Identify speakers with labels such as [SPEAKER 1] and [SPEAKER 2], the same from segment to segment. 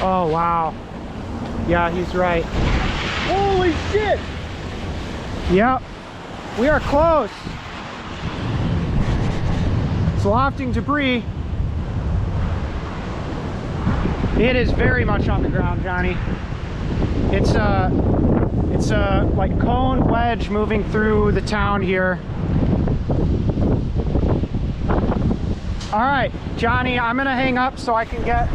[SPEAKER 1] Oh, wow. Yeah, he's right.
[SPEAKER 2] Holy shit!
[SPEAKER 1] Yep. We are close. It's lofting debris. It is very much on the ground, Johnny. It's like cone wedge moving through the town here. All right, Johnny, I'm gonna hang up so I can get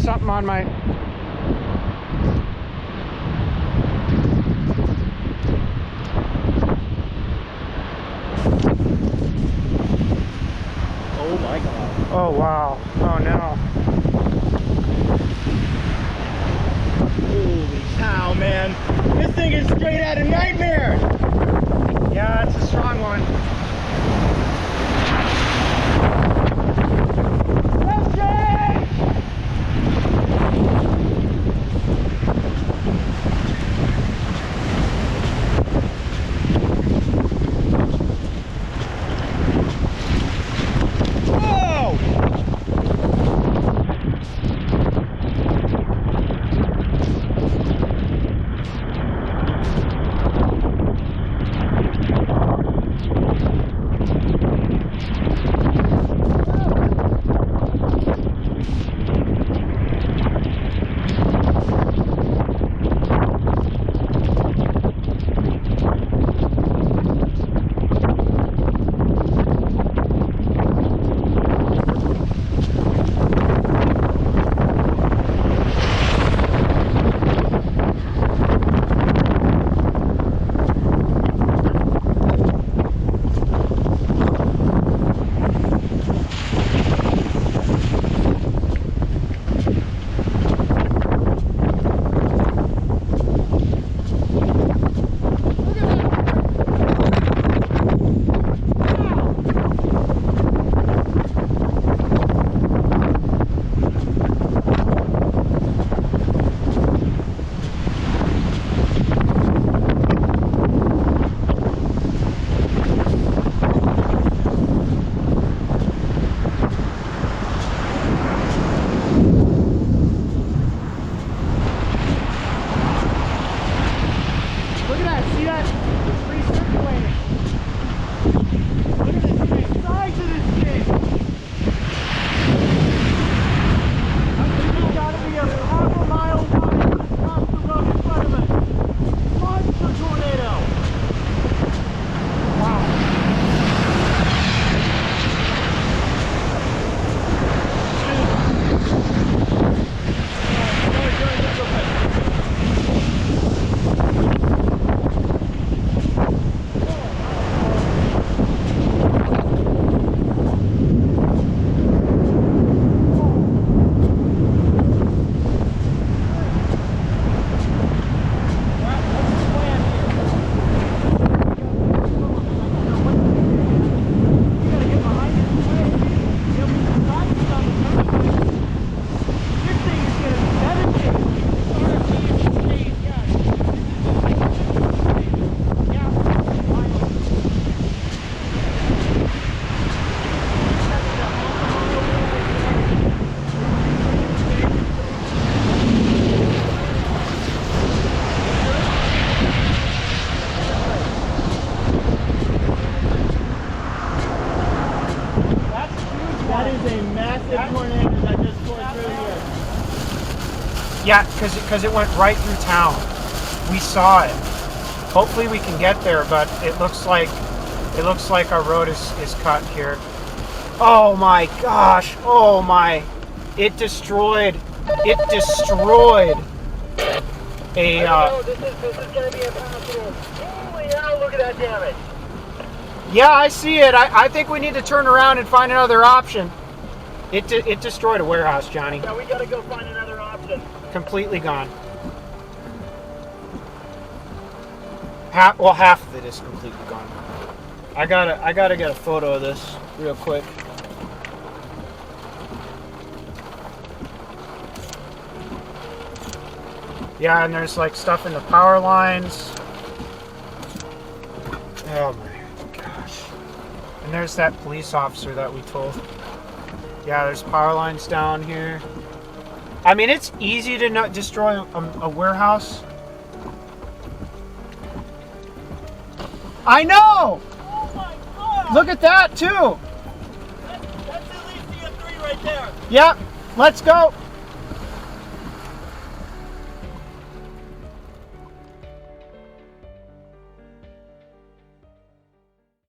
[SPEAKER 1] something on my.
[SPEAKER 2] Oh my god.
[SPEAKER 1] Oh wow. Oh no.
[SPEAKER 2] Holy cow, man. This thing is straight out of nightmare.
[SPEAKER 1] Yeah, it's a strong one. Yeah, because it went right through town. We saw it. Hopefully we can get there, but it looks like our road is cut here. Oh my gosh! Oh my! It destroyed a.
[SPEAKER 2] This is gonna be impossible. Holy hell! Look at that damage.
[SPEAKER 1] Yeah, I see it. I think we need to turn around and find another option. It destroyed a warehouse, Johnny.
[SPEAKER 2] Yeah, we gotta go find another option.
[SPEAKER 1] Completely gone. Half of it is completely gone. I gotta get a photo of this real quick. Yeah, and there's like stuff in the power lines. Oh my gosh. And there's that police officer that we told. Yeah, there's power lines down here. I mean, it's easy to destroy a warehouse. I know!
[SPEAKER 3] Oh my God!
[SPEAKER 1] Look at that, too!
[SPEAKER 3] That's at least the 3 right there.
[SPEAKER 1] Yep, let's go.